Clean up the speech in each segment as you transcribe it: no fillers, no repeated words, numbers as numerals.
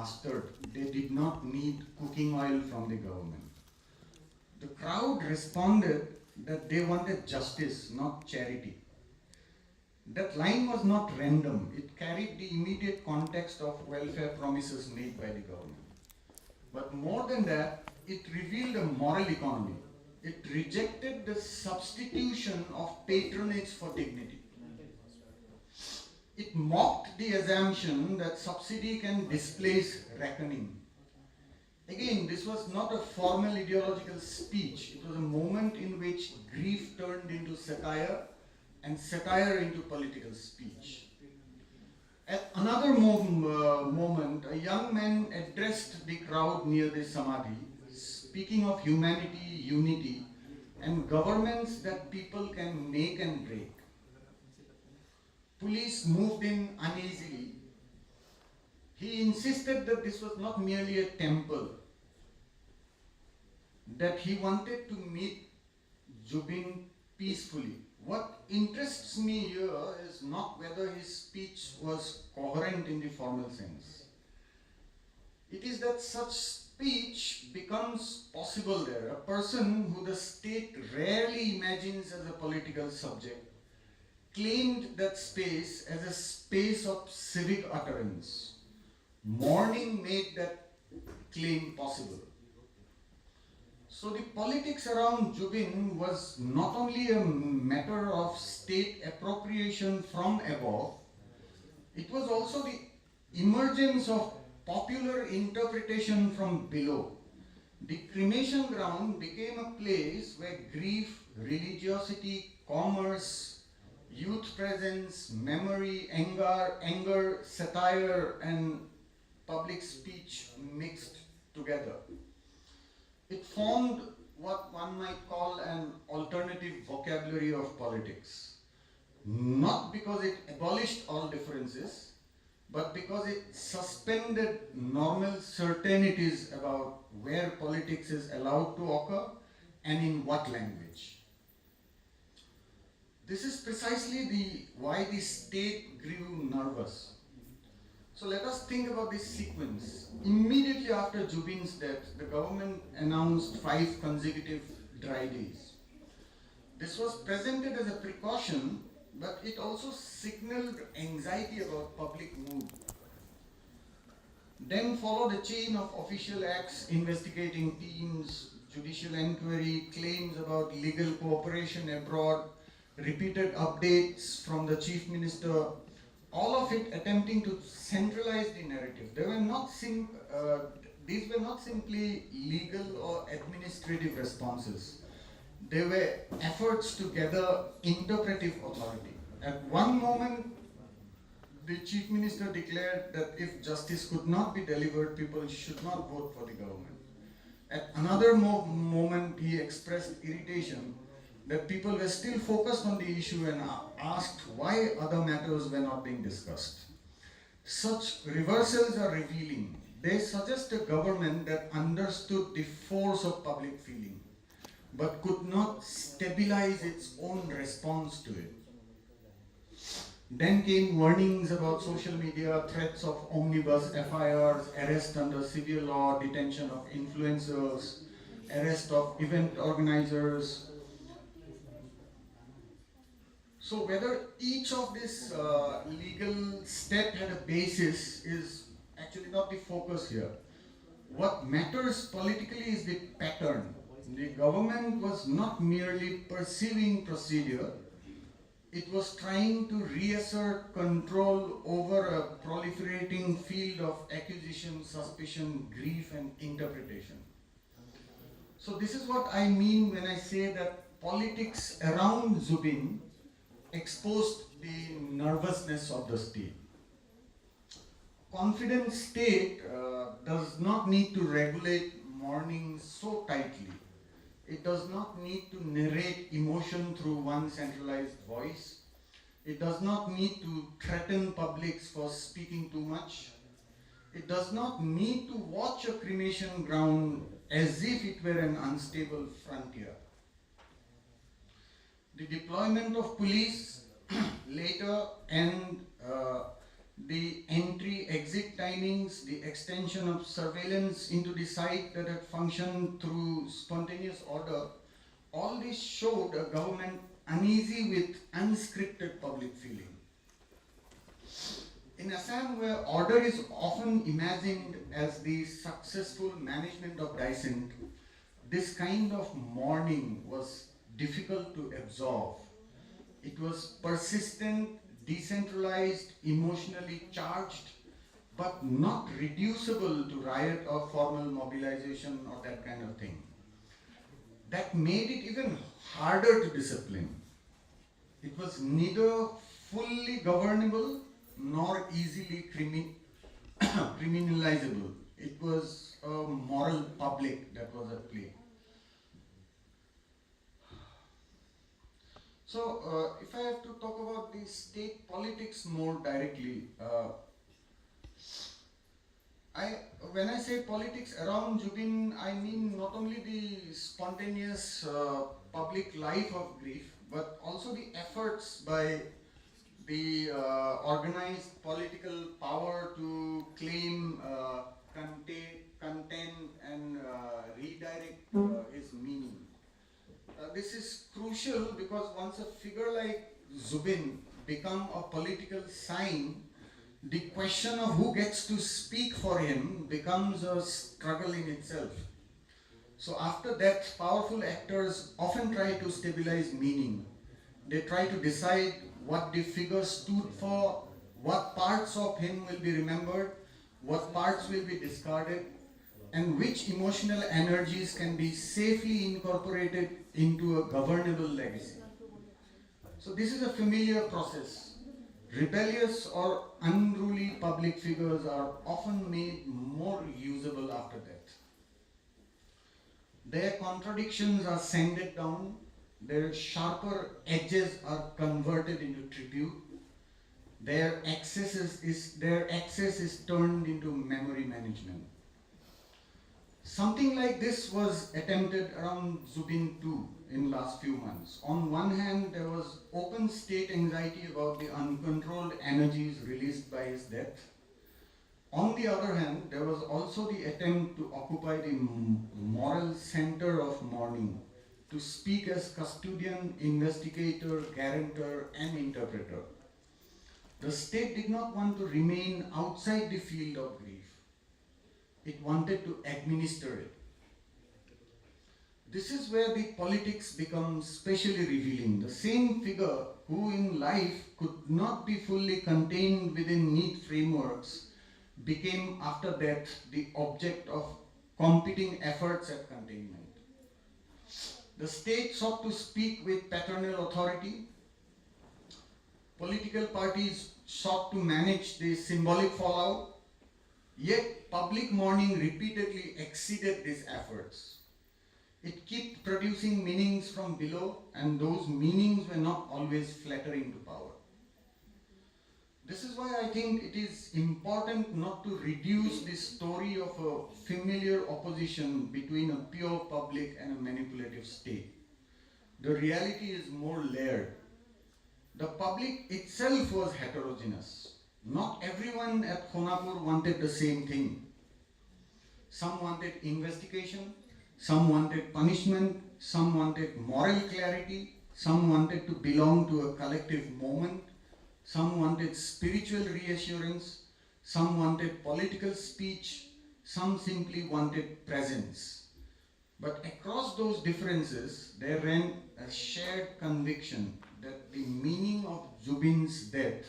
mastered. They did not need cooking oil from the government. The crowd responded that they wanted justice, not charity. That line was not random. It carried the immediate context of welfare promises made by the government. But more than that, it revealed a moral economy. It rejected the substitution of patronage for dignity. It mocked the assumption that subsidy can displace reckoning. Again, this was not a formal ideological speech. It was a moment in which grief turned into satire and satire into political speech. At another moment, a young man addressed the crowd near the Samadhi, speaking of humanity, unity, and governments that people can make and break. Police moved in uneasily. He insisted that this was not merely a temple, that he wanted to meet Zubeen peacefully. What interests me here is not whether his speech was coherent in the formal sense. It is that such speech becomes possible there. A person who the state rarely imagines as a political subject claimed that space as a space of civic utterance. Mourning made that claim possible. So the politics around Zubeen was not only a matter of state appropriation from above, it was also the emergence of popular interpretation from below. The cremation ground became a place where grief, religiosity, commerce, youth presence, memory, anger, satire, and public speech mixed together. It formed what one might call an alternative vocabulary of politics. Not because it abolished all differences, but because it suspended normal certainties about where politics is allowed to occur and in what language. This is precisely why the state grew nervous. So let us think about this sequence. Immediately after Zubeen's death, the government announced 5 consecutive dry days. This was presented as a precaution, but it also signaled anxiety about public mood. Then followed a chain of official acts, investigating teams, judicial inquiry, claims about legal cooperation abroad, repeated updates from the chief minister, all of it attempting to centralize the narrative. These were not simply legal or administrative responses. They were efforts to gather interpretive authority. At one moment, the chief minister declared that if justice could not be delivered, people should not vote for the government. At another moment, he expressed irritation that people were still focused on the issue and asked why other matters were not being discussed. Such reversals are revealing. They suggest a government that understood the force of public feeling, but could not stabilize its own response to it. Then came warnings about social media, threats of omnibus FIRs, arrest under civil law, detention of influencers, arrest of event organizers. So whether each of this legal step had a basis is actually not the focus here. What matters politically is the pattern. The government was not merely pursuing procedure, it was trying to reassert control over a proliferating field of accusation, suspicion, grief, and interpretation. So this is what I mean when I say that politics around Zubeen exposed the nervousness of the state. Confident state does not need to regulate mourning so tightly. It does not need to narrate emotion through one centralized voice. It does not need to threaten publics for speaking too much. It does not need to watch a cremation ground as if it were an unstable frontier. The deployment of police later and the entry-exit timings, the extension of surveillance into the site that had functioned through spontaneous order, all this showed a government uneasy with unscripted public feeling. In Assam, where order is often imagined as the successful management of dissent, this kind of mourning was difficult to absorb. It was persistent, decentralized, emotionally charged, but not reducible to riot or formal mobilization or that kind of thing. That made it even harder to discipline. It was neither fully governable nor easily criminalizable. It was a moral public that was at play. So, if I have to talk about the state politics more directly, when I say politics around Zubeen, I mean not only the spontaneous public life of grief, but also the efforts by the organized political power to claim, contain and redirect his meaning. This is crucial because once a figure like Zubeen become a political sign, the question of who gets to speak for him becomes a struggle in itself. So after that, powerful actors often try to stabilize meaning. They try to decide what the figure stood for, what parts of him will be remembered, what parts will be discarded, and which emotional energies can be safely incorporated into a governable legacy. So this is a familiar process. Rebellious or unruly public figures are often made more usable after death. Their contradictions are sanded down, their sharper edges are converted into tribute, their excess is turned into memory management. Something like this was attempted around Zubeen too in last few months. On one hand, there was open state anxiety about the uncontrolled energies released by his death. On the other hand, there was also the attempt to occupy the moral center of mourning, to speak as custodian, investigator, guarantor, and interpreter. The state did not want to remain outside the field of grief. It wanted to administer it. This is where the politics becomes specially revealing. The same figure who in life could not be fully contained within neat frameworks became after death the object of competing efforts at containment. The state sought to speak with paternal authority. Political parties sought to manage the symbolic fallout. Yet public mourning repeatedly exceeded these efforts. It kept producing meanings from below, and those meanings were not always flattering to power. This is why I think it is important not to reduce this story of a familiar opposition between a pure public and a manipulative state. The reality is more layered. The public itself was heterogeneous. Not everyone at Khonapur wanted the same thing. Some wanted investigation, some wanted punishment, some wanted moral clarity, some wanted to belong to a collective moment, some wanted spiritual reassurance, some wanted political speech, some simply wanted presence. But across those differences, there ran a shared conviction that the meaning of Zubeen's death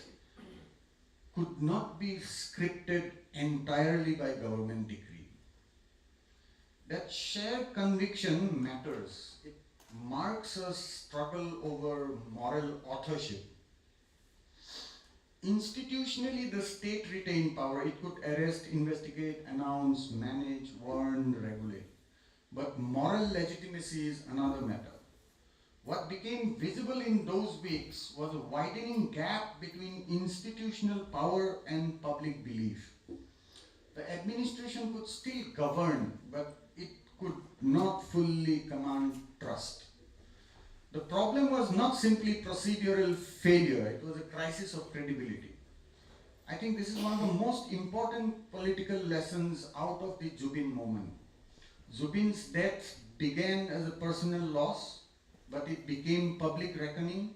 could not be scripted entirely by government decree. That shared conviction matters. It marks a struggle over moral authorship. Institutionally, the state retained power. It could arrest, investigate, announce, manage, warn, regulate. But moral legitimacy is another matter. What became visible in those weeks was a widening gap between institutional power and public belief. The administration could still govern, but it could not fully command trust. The problem was not simply procedural failure, it was a crisis of credibility. I think this is one of the most important political lessons out of the Zubeen moment. Zubeen's death began as a personal loss, but it became public reckoning.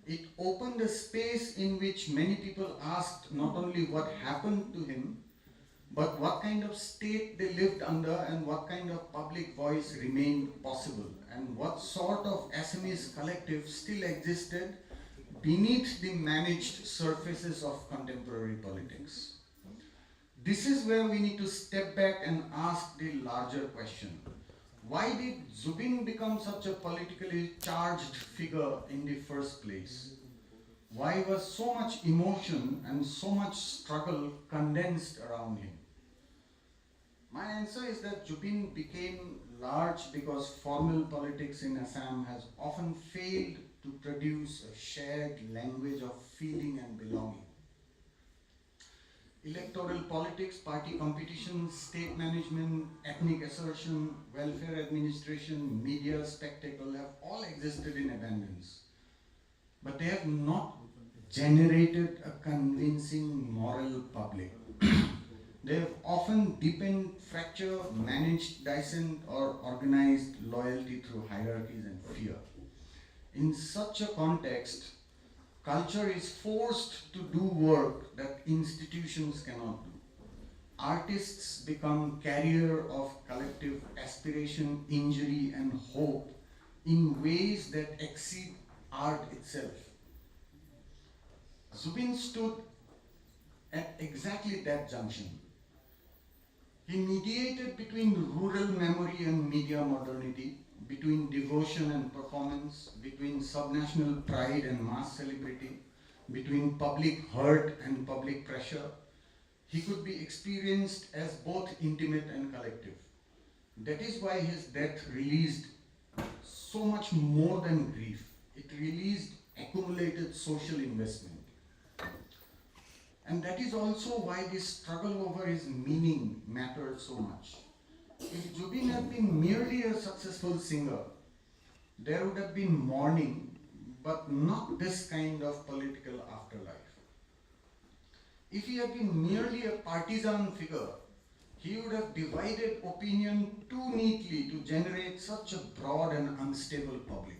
It opened a space in which many people asked not only what happened to him, but what kind of state they lived under and what kind of public voice remained possible and what sort of Assamese collective still existed beneath the managed surfaces of contemporary politics. This is where we need to step back and ask the larger question. Why did Zubeen become such a politically charged figure in the first place? Why was so much emotion and so much struggle condensed around him? My answer is that Zubeen became large because formal politics in Assam has often failed to produce a shared language of feeling and belonging. Electoral politics, party competition, state management, ethnic assertion, welfare administration, media spectacle have all existed in abundance. But they have not generated a convincing moral public. They have often deepened fracture, managed dissent, or organized loyalty through hierarchies and fear. In such a context, culture is forced to do work that institutions cannot do. Artists become carrier of collective aspiration, injury, and hope in ways that exceed art itself. Zubeen stood at exactly that junction. He mediated between rural memory and media modernity, between devotion and performance, between subnational pride and mass celebrity, between public hurt and public pressure. He could be experienced as both intimate and collective. That is why his death released so much more than grief. It released accumulated social investment. And that is also why this struggle over his meaning mattered so much. If Zubeen had been merely a successful singer, there would have been mourning, but not this kind of political afterlife. If he had been merely a partisan figure, he would have divided opinion too neatly to generate such a broad and unstable public.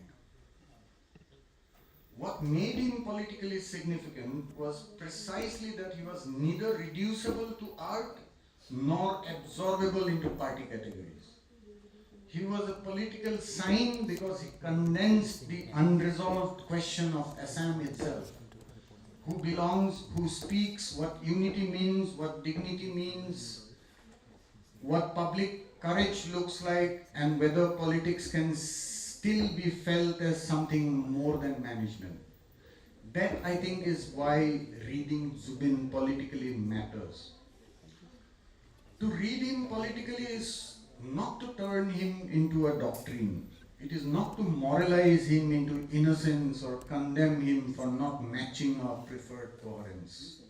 What made him politically significant was precisely that he was neither reducible to art nor absorbable into party categories. He was a political sign because he condensed the unresolved question of Assam itself. Who belongs, who speaks, what unity means, what dignity means, what public courage looks like, and whether politics can still be felt as something more than management. That, I think, is why reading Zubeen politically matters. To read him politically is not to turn him into a doctrine. It is not to moralize him into innocence or condemn him for not matching our preferred coherence.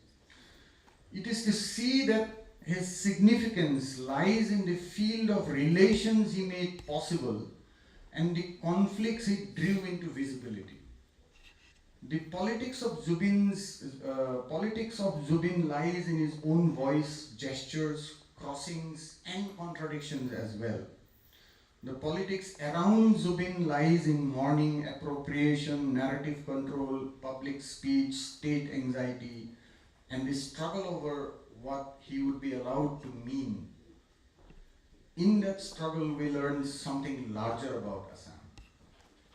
It is to see that his significance lies in the field of relations he made possible and the conflicts he drew into visibility. The politics of Zubeen lies in his own voice, gestures, crossings, and contradictions as well. The politics around Zubeen lies in mourning, appropriation, narrative control, public speech, state anxiety, and the struggle over what he would be allowed to mean. In that struggle, we learn something larger about Assam.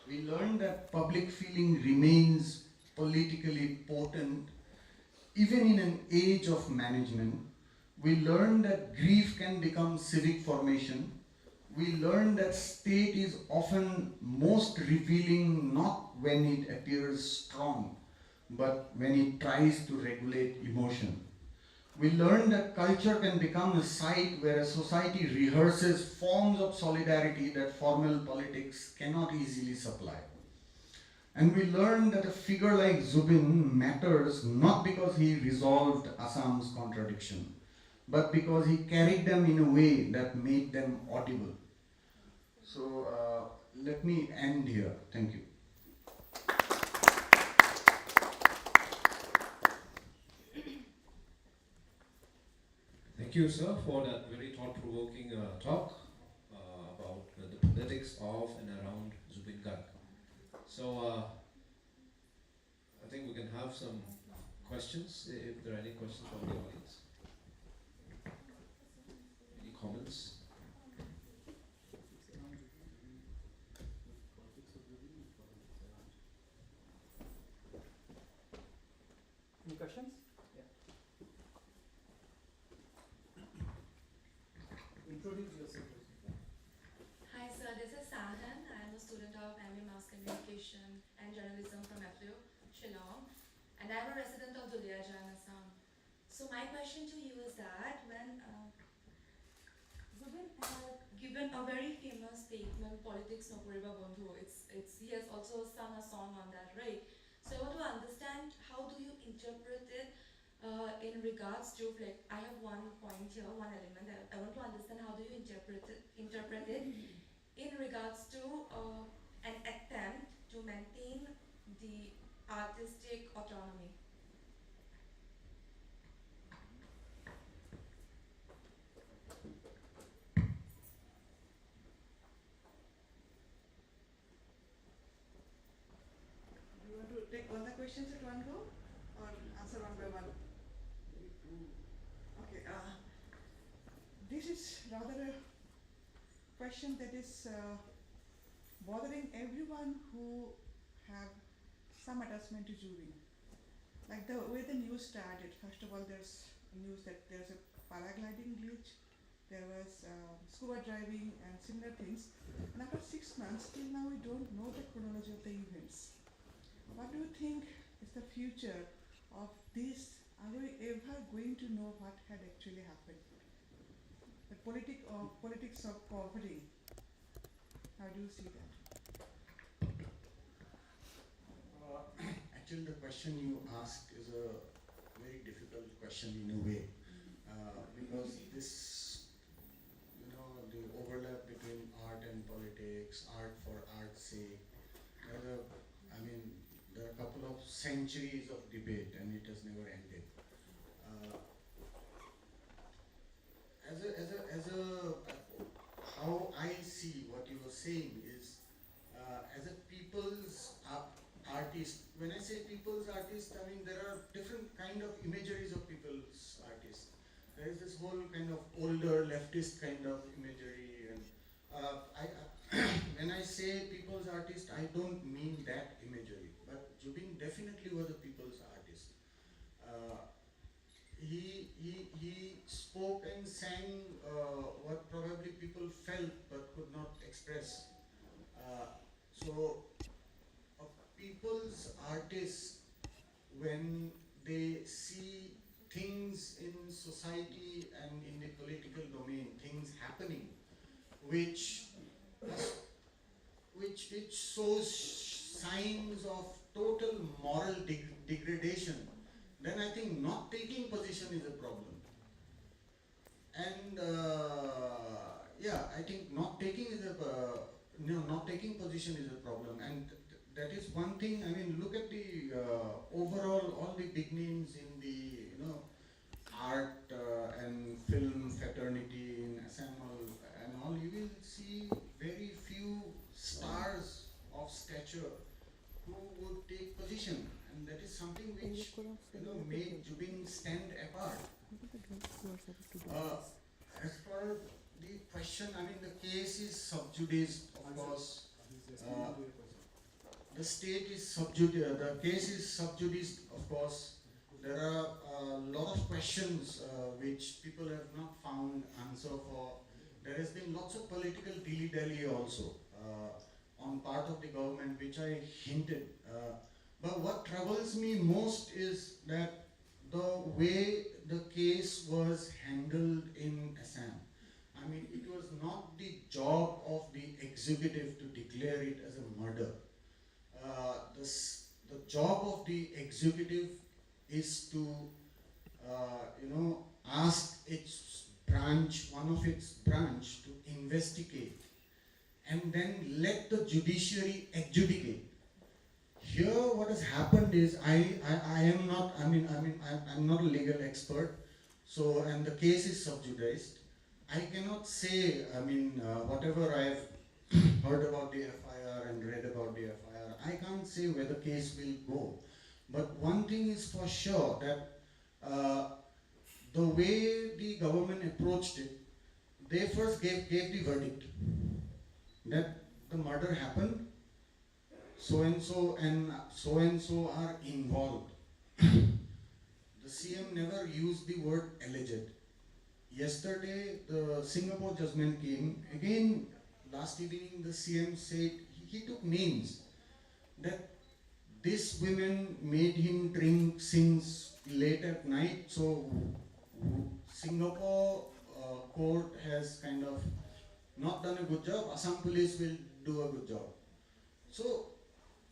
We learn that public feeling remains politically potent even in an age of management. We learn that grief can become civic formation. We learn that state is often most revealing not when it appears strong, but when it tries to regulate emotion. We learn that culture can become a site where a society rehearses forms of solidarity that formal politics cannot easily supply. And we learn that a figure like Zubeen matters not because he resolved Assam's contradiction, but because he carried them in a way that made them audible. So let me end here. Thank you. Thank you, sir, for that very thought-provoking talk about the politics of and around Zubeen Garg. So, I think we can have some questions, if there are any questions from the audience. Any comments? Any questions? Yeah. Introduce yourself. Hi sir, this is Sahan. I am a student of MA Mass Communication and Journalism from FLU, Shillong, and I am a resident of Duliajan, Assam. So my question to you is that when Zubin had given a very famous statement, "Politics no Puriba Bondhu," he has also sung a song on that, right? So I want to understand how do you interpret it in regards to, like, I have one point here, one element. I want to understand how do you interpret it in regards to an attempt to maintain the artistic autonomy. Do you want to take all the questions at one go or answer one by one? Okay, this is rather a question that is bothering everyone who have some attachment to Zubeen. Like the way the news started, first of all there's news that there's a paragliding glitch, there was scuba diving and similar things. And after 6 months, till now we don't know the chronology of the events. What do you think is the future of this? Are we ever going to know what had actually happened? The politics of covering. How do you see that? Actually, the question you asked is a very difficult question in a way, because this, the overlap between art and politics, art for art's sake, there are a couple of centuries of debate and it has never ended. How I see what you were saying is, as a people's artist. When I say people's artist, I mean there are different kind of imageries of people's artists. There is this whole kind of older leftist kind of imagery, and when I say people's artist, I don't mean that imagery. But Zubeen definitely was a people's artist. He spoke and sang what probably people felt but could not express. So a people's artist, when they see things in society and in the political domain, things happening, which shows signs of total moral degradation, then I think not taking position is a problem. And I think not taking position is a problem, and that is one thing. I mean, look at the overall all the big names in the art and film fraternity in Assam and all. You will see very few stars of stature who would take position, and that is something which made Zubeen stand apart. As for the question, I mean the case is sub judice, of course. The state is sub judice. The case is sub judice, of course. There are a lot of questions which people have not found answer for. There has been lots of political dilly-dally also on part of the government, which I hinted. But what troubles me most is that the way the case was handled in Assam. I mean, it was not the job of the executive to declare it as a murder. The job of the executive is to, ask its branch, one of its branch, to investigate and then let the judiciary adjudicate. Here, what has happened is I'm not a legal expert, So, and the case is sub judice. I cannot say, I mean, whatever I have heard about the FIR and read about the FIR, I can't say where the case will go. But one thing is for sure that the way the government approached it, they first gave the verdict that the murder happened, so and so are involved. The CM never used the word alleged. Yesterday, the Singapore judgment came. Again, last evening, the CM said he took names that these women made him drink since late at night. So, Singapore court has kind of not done a good job. Assam police will do a good job. So,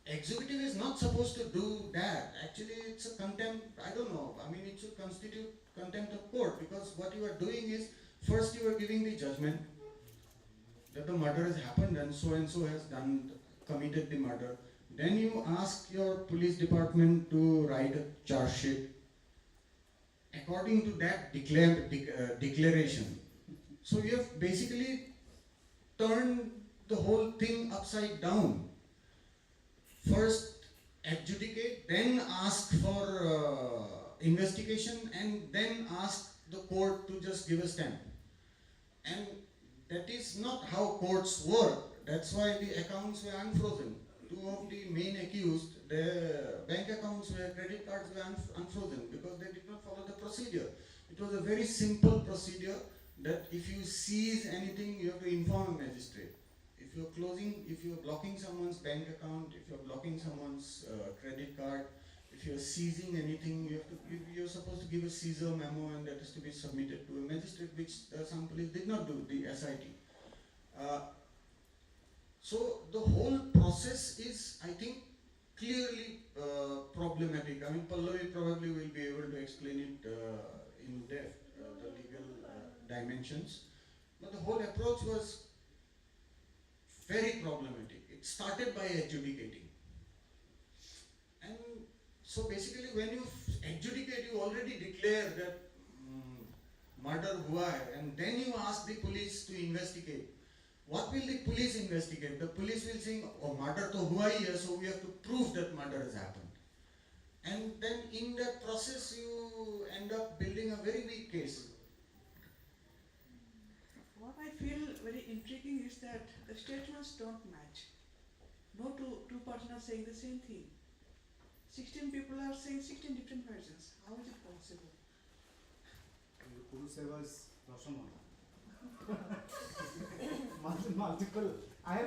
executive is not supposed to do that. Actually, it's a contempt. I don't know. I mean, it should constitute contempt of court, because what you are doing is first you are giving the judgment that the murder has happened and so has committed the murder. Then you ask your police department to write a charge sheet according to that declaration. So you have basically turned the whole thing upside down. First adjudicate, then ask for investigation, and then ask the court to just give a stamp. And that is not how courts work. That's why the accounts were unfrozen. Two of the main accused, their bank accounts were, credit cards were unfrozen because they did not follow the procedure. It was a very simple procedure that if you seize anything, you have to inform a magistrate. If you're blocking someone's bank account, if you're blocking someone's credit card, if you're seizing anything, you're supposed to give a seizure memo, and that is to be submitted to a magistrate, which some police did not do, the SIT. So the whole process is, I think, clearly problematic. I mean, Pallavi probably will be able to explain it in depth, the legal dimensions. But the whole approach was very problematic. It started by adjudicating. And so basically when you adjudicate, you already declare that murder hua hai, and then you ask the police to investigate. What will the police investigate? The police will say, oh, murder to hua hi hai, so we have to prove that murder has happened. And then in that process you end up building a very weak case. What I feel very intriguing is that the statements don't match. No two persons are saying the same thing. 16 people are saying 16 different versions. How is it possible? Kuruseva's Rashomon. Multiple. I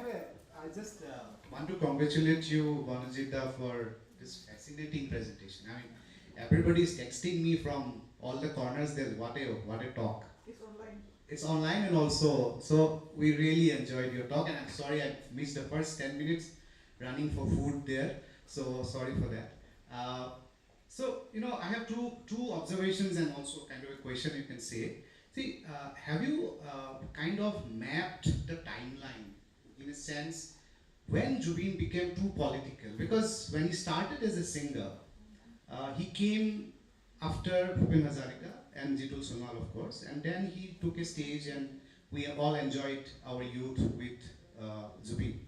just want to congratulate you, Vanujita, for this fascinating presentation. I mean, everybody is texting me from all the corners. There's what a talk. It's online. It's online and also, so we really enjoyed your talk, and I'm sorry I missed the first 10 minutes running for food there. So sorry for that. So I have two observations and also kind of a question you can say. See, have you kind of mapped the timeline in a sense when Zubeen became too political? Because when he started as a singer, he came after Bhupen Hazarika and Jitul Sonal, of course, and then he took a stage and we all enjoyed our youth with Zubeen.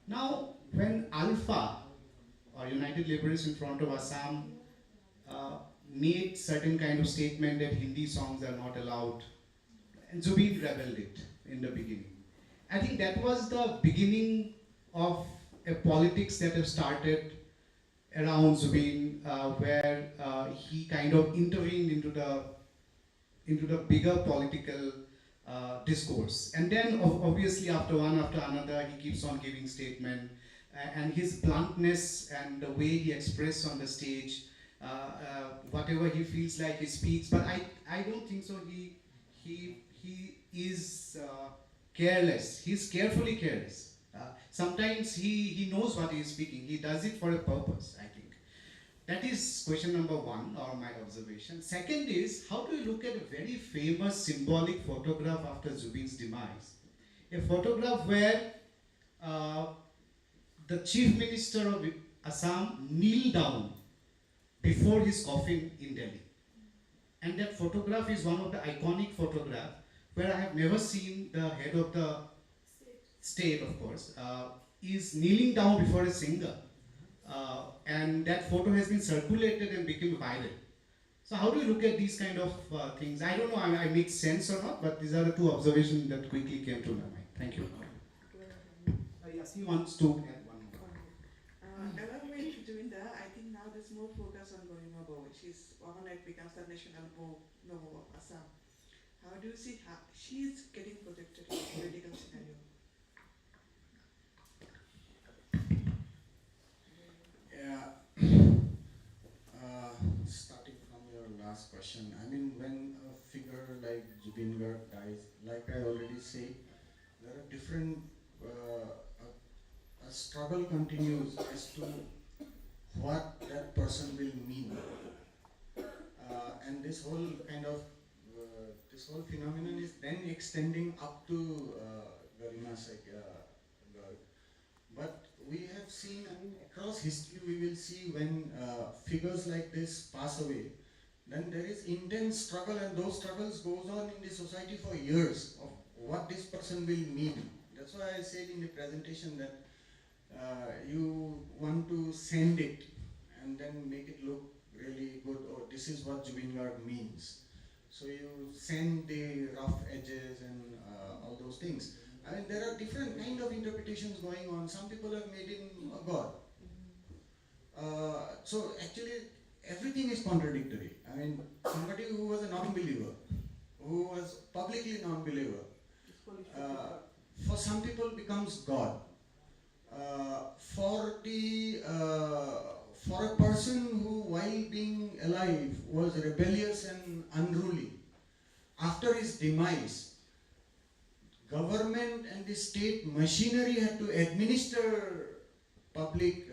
Now, when Alpha or United Liberation Front of Assam made certain kind of statement that Hindi songs are not allowed, and Zubeen rebelled it in the beginning. I think that was the beginning of a politics that have started around Zubeen, where he kind of intervened into the bigger political discourse. And then obviously after one after another, he keeps on giving statement, and his bluntness and the way he expressed on the stage, whatever he feels like he speaks, but I don't think so. He is careless. He's carefully careless. Sometimes he knows what he is speaking. He does it for a purpose, I think. That is question number one, or my observation. Second is, how do you look at a very famous symbolic photograph after Zubeen's demise? A photograph where the Chief Minister of Assam kneeled down before his coffin in Delhi. And that photograph is one of the iconic photograph where I have never seen the head of the state, of course, is kneeling down before a singer. And that photo has been circulated and became viral. So how do you look at these kind of things? I don't know I make sense or not, but these are the two observations that quickly came to my mind. Thank you. Yes, he wants to add one more. Elaborate doing that, I think now there's more focus on Gorima Bo. She's overnight becomes the national Bo Novo Assam. How do you see how she's getting projected in the political scenario? Yeah. Starting from your last question, I mean, when a figure like Zubeen Garg dies, like I already said, there are different. A struggle continues as to what that person will mean, and this whole kind of this whole phenomenon is then extending up to Garima Garg. But we have seen, I mean, across history, we will see when figures like this pass away, then there is intense struggle, and those struggles goes on in the society for years of what this person will mean. That's why I said in the presentation that you want to send it and then make it look really good. Oh, this is what Zubeen Garg means. So you send the rough edges and all those things. I mean, there are different kind of interpretations going on. Some people have made him a god. So actually, everything is contradictory. I mean, somebody who was a non-believer, who was publicly non-believer, for some people becomes God. For a person who, while being alive, was rebellious and unruly, after his demise, government and the state machinery had to administer public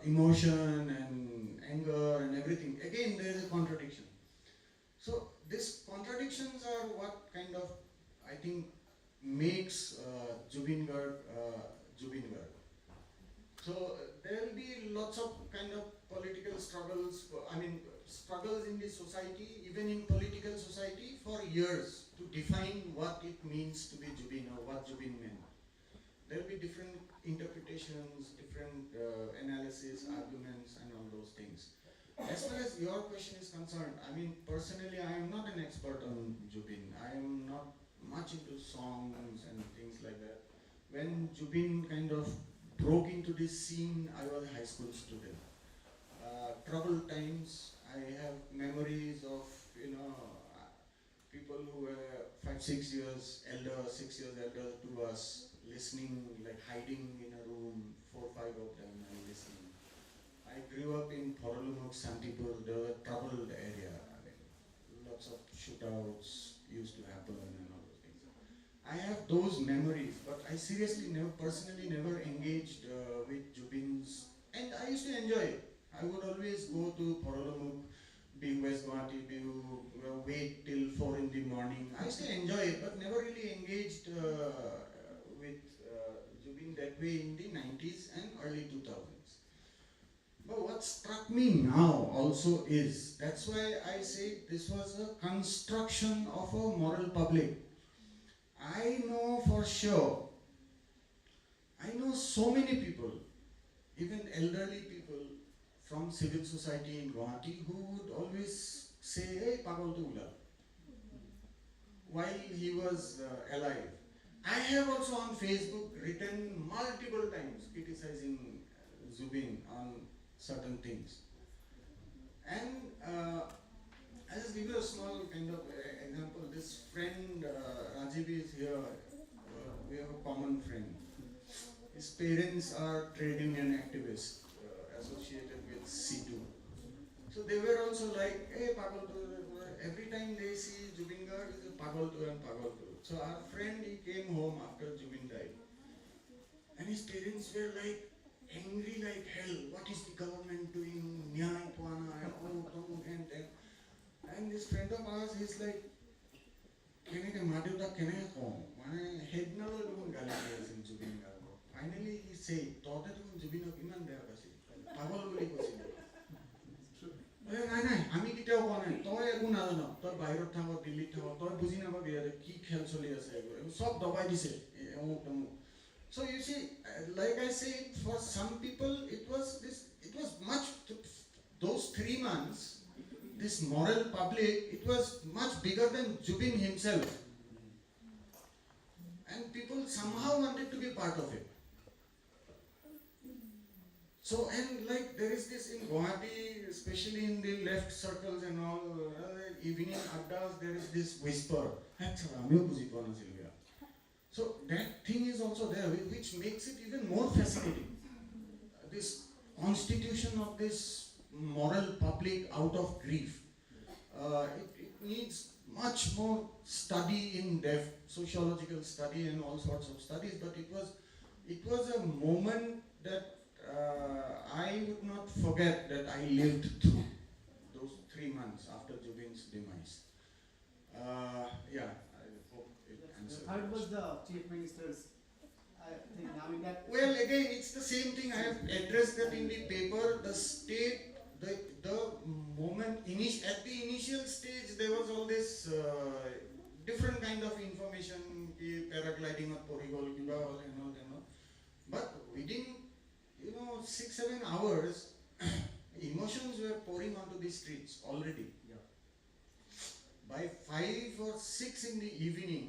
emotion and anger and everything. Again, there is a contradiction. So these contradictions are what kind of, I think, makes Zubeen Garg Zubeen Garg. So there will be lots of kind of political struggles, I mean, struggles in the society, even in political society, for years to define what it means to be Zubeen or what Zubeen meant. There will be different interpretations, different analysis, arguments, and all those things. As far as your question is concerned, I mean, personally, I am not an expert on Zubeen. I am not much into songs and things like that. When Zubeen kind of broke into this scene, I was a high school student. Troubled times, I have memories of, people who were 5-6 years elder, 6 years elder to us, listening, like hiding in a room, 4-5 of them and listening. I grew up in Porolumuk, Santipur, the troubled area. I mean, lots of shootouts used to happen and all those things. I have those memories, but I seriously personally never engaged with Zubeen's, and I used to enjoy it. I would always go to Porolumuk, being West Guwahati, wait till 4 in the morning. I used to enjoy it, but never really engaged with Zubeen that way in the 90s and early 2000s. But what struck me now also is, that's why I say this was a construction of a moral public. I know for sure, I know so many people, even elderly people from civil society in Guwahati, who would always say, hey, Pagal to Ula, while he was alive. I have also on Facebook written multiple times criticizing Zubeen on certain things. And I'll just give you a small kind of example. This friend, Rajiv is here. We have a common friend. His parents are trade union activists associated with C2. So they were also like, hey, Pagaltu. Every time they see Zubeen Garg, it's Pagaltu and Pagaltu. So our friend, he came home after Zubeen died. And his parents were like, angry like hell. What is the government doing? Nyai Pwana and oh, don't and that. And this friend of ours, he's like, Keneke Madhuta Keneke Kong. Head never doing Galileans in Zubeen Garg. Finally, he said, Taught Zubeen of Iman there. Pagal Uli Kosi. True. কেতিয়াও কোৱা নাই তই একো নাজান তই বাহিৰত থাক দিল্লীত থাক তই বুজি নাপাবি ইয়াতে কি খেল চলি আছে এইবোৰ চব দবাই দিছে অমুক তমুক so you see like I say for some people it was much those 3 months this moral public it was much bigger than Zubeen himself and people somehow wanted to be part of it. So and like there is this in Guwahati, especially in the left circles and all, evening addas, there is this whisper. So that thing is also there, which makes it even more fascinating. This constitution of this moral public out of grief. It needs much more study in depth, sociological study and all sorts of studies. But it was a moment that I would not forget that I lived through those 3 months after Zubeen's demise. Yeah, I hope it The answers. third was the chief minister's. I think now in that. Well, again, it's the same thing. I have addressed that in the paper. The state, the moment, at the initial stage, there was all this different kind of information, paragliding at Porigol, and all. But within 6-7 hours, emotions were pouring onto the streets already. Yeah. By 5 or 6 in the evening,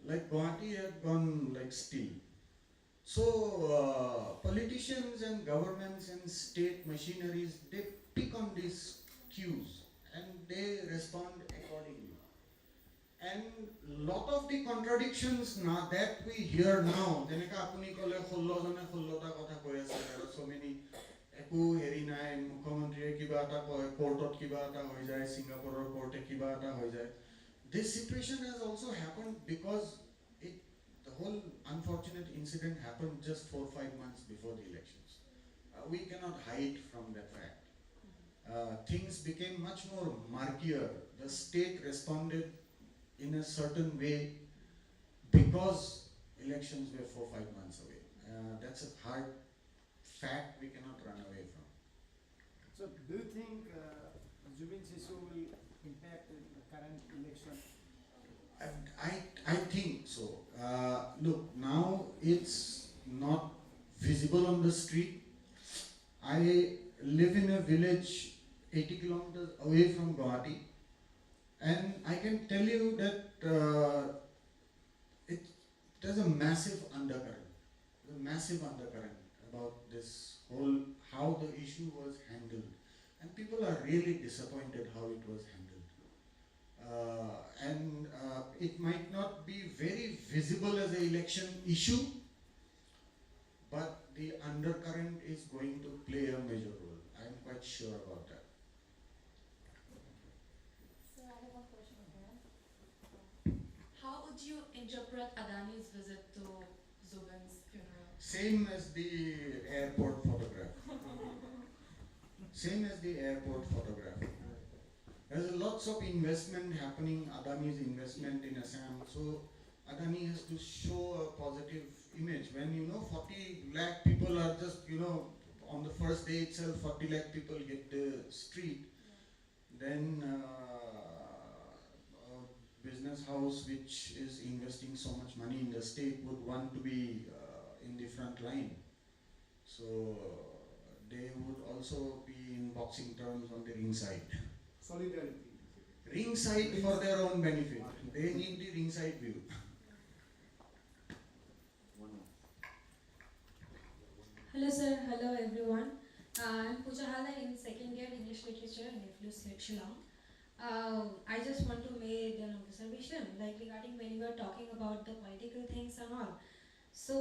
like Guwahati had gone like still. So politicians and governments and state machineries, they pick on these cues and they respond accordingly. And lot of the contradictions now that we hear now, jeneka apuni kole 16 jone 16 ta kotha koi ase, there are so many একো হেৰি নাই মুখ্যমন্ত্ৰীয়ে কিবা এটা কয় কোৰ্টত কিবা এটা হৈ যায় ছিংগাপুৰৰ কোৰ্টে কিবা এটা হৈ যায় this situation has also happened because the whole unfortunate incident happened just 4-5 months before the elections. We cannot hide from that fact. Things became much more murkier. The state responded in a certain way because elections were 4-5 months away. That's a hard fact we cannot run away from. So do you think Zubeen's issue will impact the current election? I think so. Look, now it's not visible on the street. I live in a village 80 kilometers away from Guwahati, and I can tell you that there's a massive undercurrent about this whole, how the issue was handled. And people are really disappointed how it was handled. It might not be very visible as an election issue, but the undercurrent is going to play a major role. I'm quite sure about that. So I have one question here. How would you interpret Adani's visit to Zubeen's funeral? Same as the airport photograph. Same as the airport photograph. There's lots of investment happening, Adani's investment in Assam, so Adani has to show a positive image. When 40 lakh people are just, on the first day itself 40 lakh people hit the street, then a business house which is investing so much money in the state would want to be in the front line. So they would also be in boxing terms on the ringside. Solidarity. Ringside for their own benefit. They need the ringside view. Hello sir, hello everyone. I'm Pooja Hala in second year English literature in FLU Shillong. I just want to make an observation, like regarding when you were talking about the political things and all. So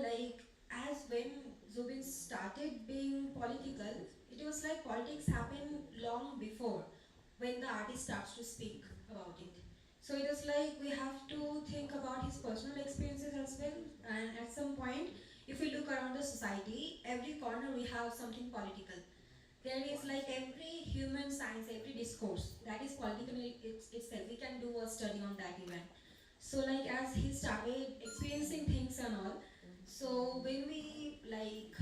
like as when Zubeen started being political, it was like politics happened long before when the artist starts to speak about it. So it was like we have to think about his personal experiences as well, and at some point if we look around the society, every corner we have something political. There is like every human science, every discourse that is political itself. We can do a study on that even. So like as he started experiencing things and all, so when we like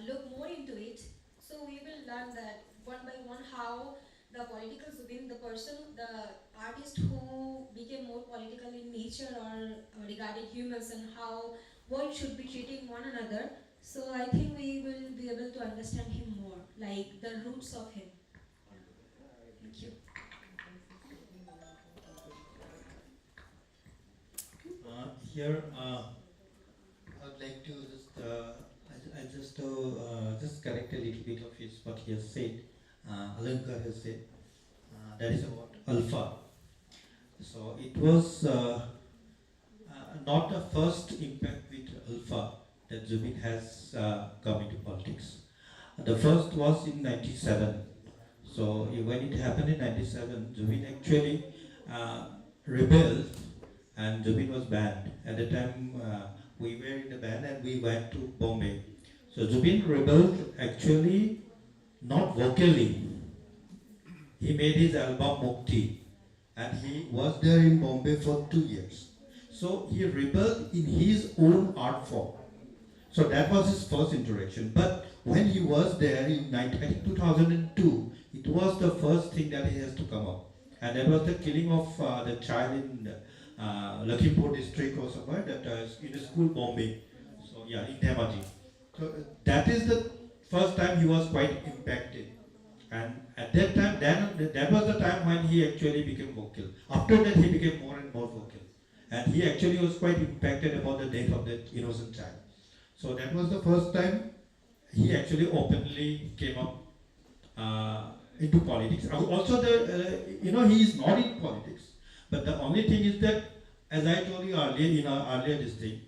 look more into it, so we will learn that one by one how the political Zubin, the person, the artist who became more political in nature or regarding humans and how one should be treating one another. So I think we will be able to understand him more, like the roots of him. Thank you. Here, I would like to just correct a little bit of his what he has said. Alankar has said that is about alpha. So it was not the first impact with alpha that Zubin has come into politics. The first was in '97. So when it happened in '97, Zubin actually uh, rebelled, and Zubin was banned. At the time, we were in the band and we went to Bombay. So Zubin rebelled actually not vocally. He made his album Mukti, and he was there in Bombay for 2 years. So he rebelled in his own art form. So that was his first interaction. But when he was there in I think 2002, it was the first thing that he has to come up. And that was the killing of the child in Lakhimpur district or somewhere, that in a school bombing. So yeah, in Dhemaji. So that is the first time he was quite impacted. And at that time, then that was the time when he actually became vocal. After that, he became more and more vocal. And he actually was quite impacted about the death of that innocent child. So that was the first time he actually openly came up into politics. Also, he is not in politics. But the only thing is that, as I told you earlier in our earlier this thing,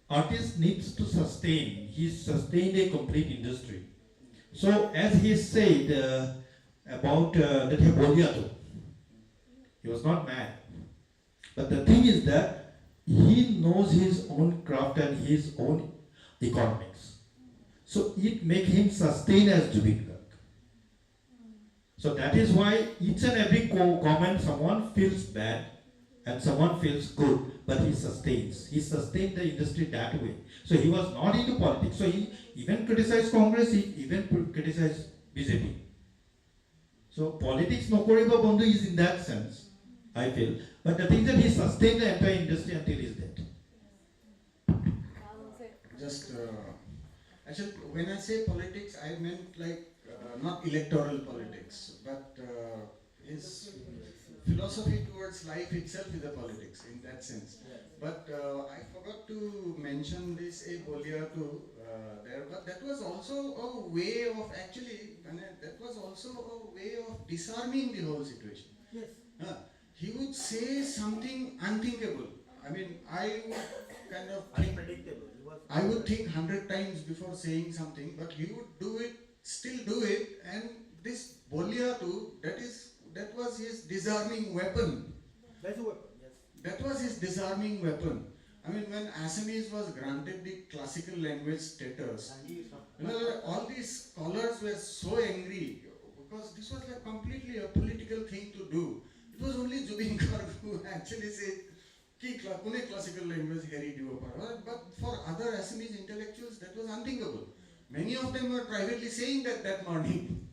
artist needs to sustain. He sustained a complete industry. So as he said about that Heboliato, he was not mad. But the thing is that he knows his own craft and his own economics. So it makes him sustain as Zubeen Garg. So that is why each and every comment, someone feels bad and someone feels good, but he sustains. He sustained the industry that way. So he was not into politics. So he even criticized Congress, he even criticized BJP. So politics no koriba bandhu is in that sense, I feel. But the thing is that he sustained the entire industry until his death. Just actually, when I say politics, I meant like not electoral politics, but his philosophy towards life itself is a politics in that sense. But I forgot to mention this a Bolia too there, but that was also a way of actually, that was also a way of disarming the whole situation. Yes. He would say something unthinkable. I mean, I would kind of think, Unpredictable. I would think 100 times before saying something, but he would do it, still do it, and this Bolia too, that was his disarming weapon. That's a weapon, yes. That was his disarming weapon. I mean, when Assamese was granted the classical language status, all these scholars were so angry because this was like completely a political thing to do. It was only Zubeen Garg who actually said, "Ki kune classical language heri divo par." But for other Assamese intellectuals, that was unthinkable. Many of them were privately saying that morning.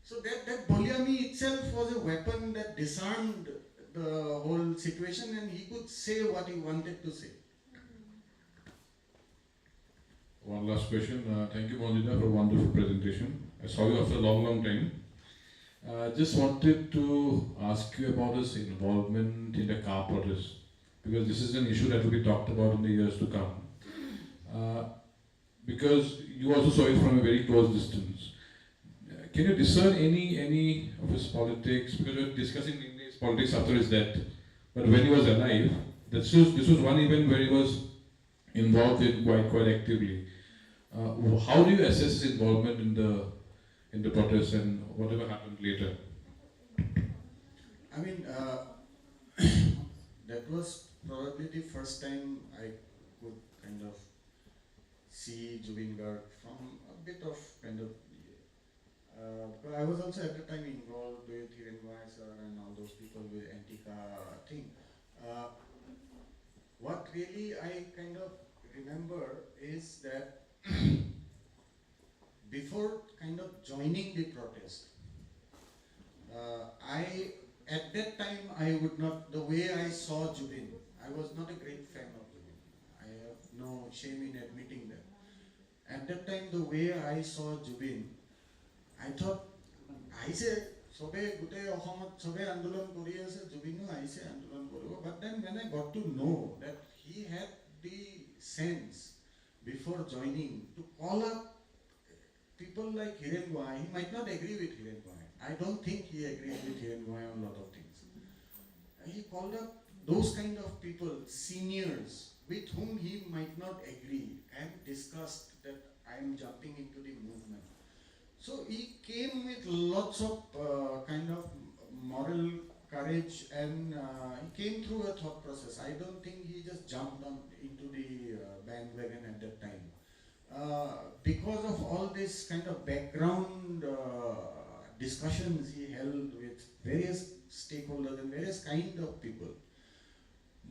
So that Bolyami itself was a weapon that disarmed the whole situation, and he could say what he wanted to say. One last question. Thank you, Monjita, for a wonderful presentation. I saw you after a long time. Just wanted to ask you about his involvement in the car protest, because this is an issue that will be talked about in the years to come. Because you also saw it from a very close distance. Can you discern any of his politics? Because we were discussing his politics after his death, but when he was alive, this was one event where he was involved in quite actively. How do you assess his involvement in the protest and whatever happened later? I mean, that was probably the first time I could kind of see Zubeen Garg from a bit of kind of. But I was also at the time involved with Hiren Sir and all those people with Antica thing. What really I kind of remember is that before kind of joining the protest, that time I would not, the way I saw Zubeen, I was not a great fan of Zubeen. I have no shame in admitting that. At that time, the way I saw Zubeen, I thought, aise, sobe gute Ahomat sobe andolan kori ase, Zubeen aise andolan koribo. But then when I got to know that he had the sense before joining to call up people like Hiren Goai, he might not agree with Hiren Goai. I don't think he agrees with Hiren Goai on a lot of things. He called up those kind of people, seniors, with whom he might not agree, and discussed that I am jumping into the movement. So he came with lots of kind of moral courage, and he came through a thought process. I don't think he just jumped on into the bandwagon at that time. Because of all this kind of background discussions he held with various stakeholders and various kind of people.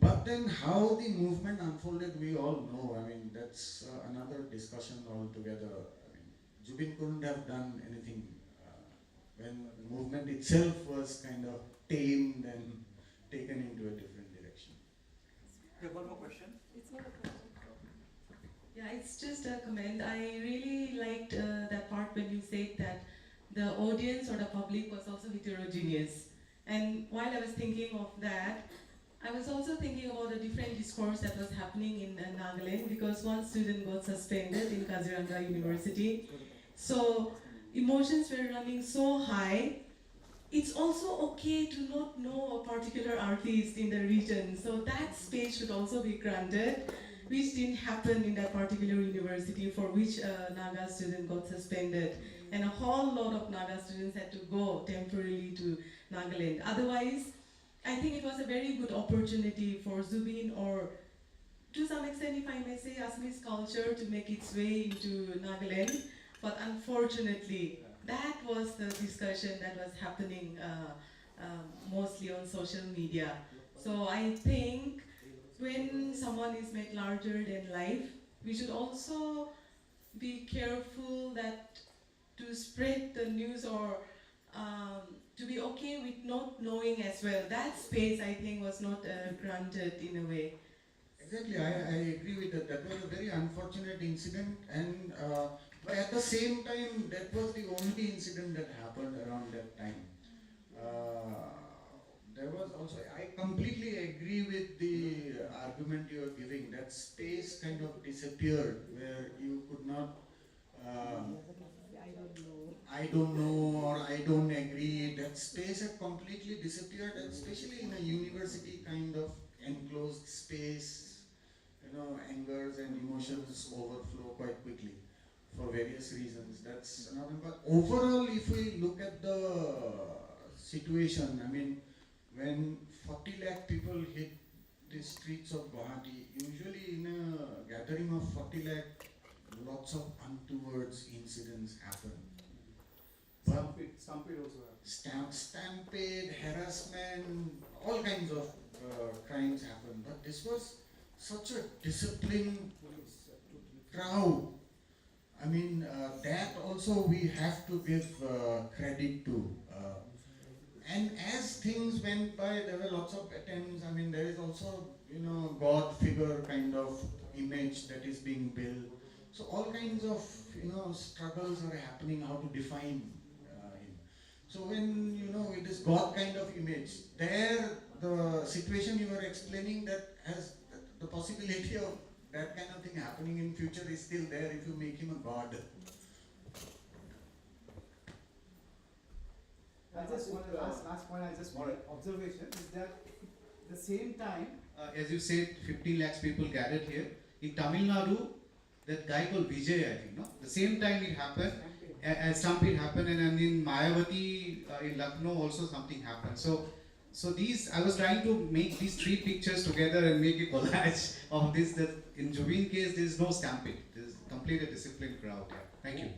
But then how the movement unfolded, we all know. I mean, that's another discussion altogether. I mean, Zubeen couldn't have done anything when the movement itself was kind of tamed and taken into a different direction. You have one more question? It's not a question. Yeah, it's just a comment. I really liked that part when you said that the audience or the public was also heterogeneous. And while I was thinking of that, I was also thinking about the different discourse that was happening in Nagaland, because one student got suspended in Kaziranga University. So emotions were running so high. It's also okay to not know a particular artist in the region. So that space should also be granted, which didn't happen in that particular university for which a Naga student got suspended. And a whole lot of Naga students had to go temporarily to Nagaland. Otherwise, I think it was a very good opportunity for Zubeen, or to some extent, if I may say, Assamese culture to make its way into Nagaland. But unfortunately, that was the discussion that was happening mostly on social media. So I think when someone is made larger than life, we should also be careful that to spread the news, or to be okay with not knowing as well. That space, I think, was not granted in a way. Exactly, I agree with that. That was a very unfortunate incident, and but at the same time, that was the only incident that happened around that time. There was also, I completely agree with the argument you are giving. That space kind of disappeared, where you could not, I don't know, or I don't agree. That space had completely disappeared, and especially in a university kind of enclosed space, you know, angers and emotions overflow quite quickly for various reasons. That's another. But overall, if we look at the situation, I mean, when 40 lakh people hit the streets of Guwahati, usually in a gathering of 40 lakh, lots of untoward incidents happen. Stampede also happened. Stampede, harassment, all kinds of crimes happen. But this was such a disciplined crowd. I mean, that also we have to give credit to. And as things went by, there were lots of attempts. I mean, there is also, you know, God figure kind of image that is being built. So all kinds of, you know, struggles are happening, how to define him. So when, you know, it is God kind of image, there the situation you were explaining that has the possibility of that kind of thing happening in future is still there if you make him a God. I just want to last point, I just want observation is that at the same time, as you said, 15 lakhs people gathered here. In Tamil Nadu, that guy called Vijay, I think, no? The same time it happened, stampede happened, and in Mayavati, in Lucknow also something happened. So these, I was trying to make these three pictures together and make a collage of this, that in Zubeen case, there is no stampede. There is complete a disciplined crowd. Yeah. Thank you.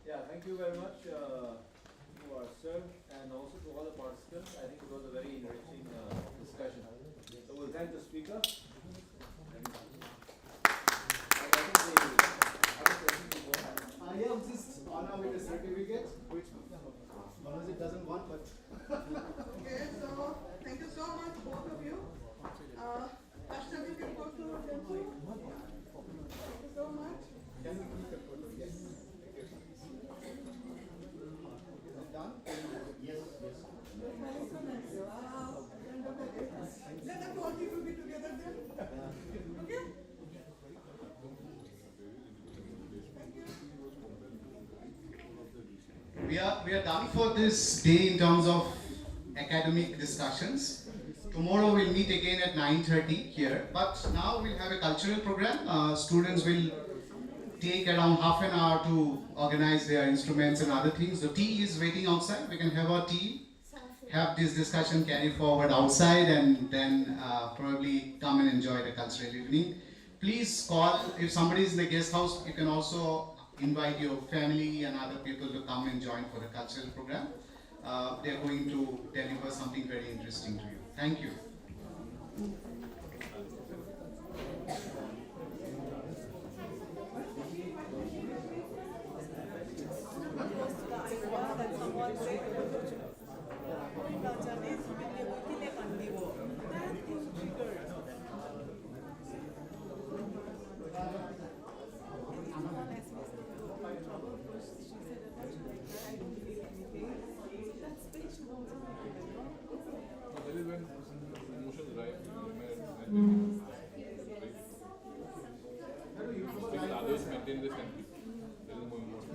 Yeah, thank you very much to our sir and also to all the participants. I think it was a very enriching discussion. So we'll thank the speaker. And I think the other question will go ahead. yeah, just honor with a certificate, which Manoj doesn't want, but we are done for this day in terms of academic discussions. Tomorrow we'll meet again at 9:30 here. But now we'll have a cultural program. Students will take around half an hour to organize their instruments and other things. The tea is waiting outside. We can have our tea, have this discussion carry forward outside, and then probably come and enjoy the cultural evening. Please call, if somebody is in the guest house, you can also invite your family and other people to come and join for the cultural program. They are going to deliver something very interesting to you. Thank you. Others maintain this country. There is more important.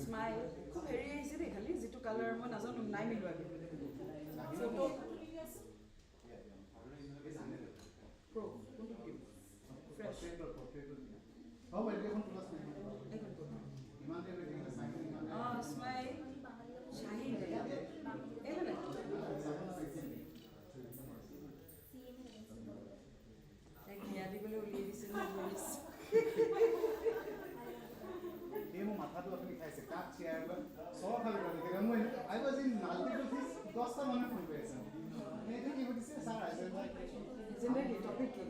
Smile. খুব হেৰি আহিছে দেই খালি যিটো colour মই নাজানো নাই মিলোৱাকে photo pro কোনটো দিম fresh Oh, well, we want to last night. Smile Shahin कस्तो मन फोन गरेछ मैले के बुझ्छ सारा आइज लाइक Generally, topic के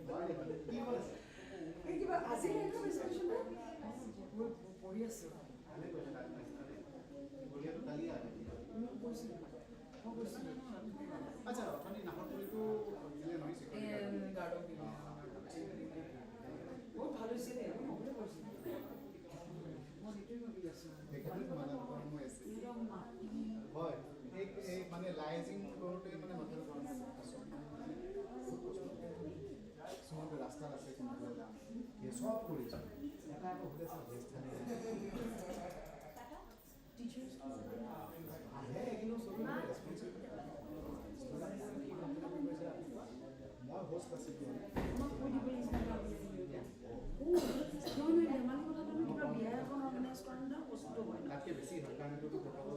भाइ এই কিবা আজি একটা প্রেজেন্টেশন না পড়ি আছে बोलियाটো কালি আহে আচ্ছা মানে নাহৰপুলিটো দিলে নহয় বহুত ভালো হয়েছে রে আমি মনে করছি মই এটাই ভাবি আছো দেখালে মানে গৰম হৈ আছে হয় এই মানে লাইজিং কৰোতে মানে মাথাৰ গৰম সমগ্ৰ ৰাস্তাত আছে কোনোবা যাম এই সব কৰিছো এটা আকৌ হ'লে সব বেষ্ট টিচাৰ্ছ আহে কিন্তু সবে ৰেসপন্সিবল মই হোষ্ট আছিলো আমাক কৈ দিব লাগিছিল ধেমালি কথা তুমি কিবা বিয়া এখন অৰ্গেনাইজ কৰা না বস্তুটো হয় না তাতকে বেছি হয় কাৰণেতো প্ৰট'কল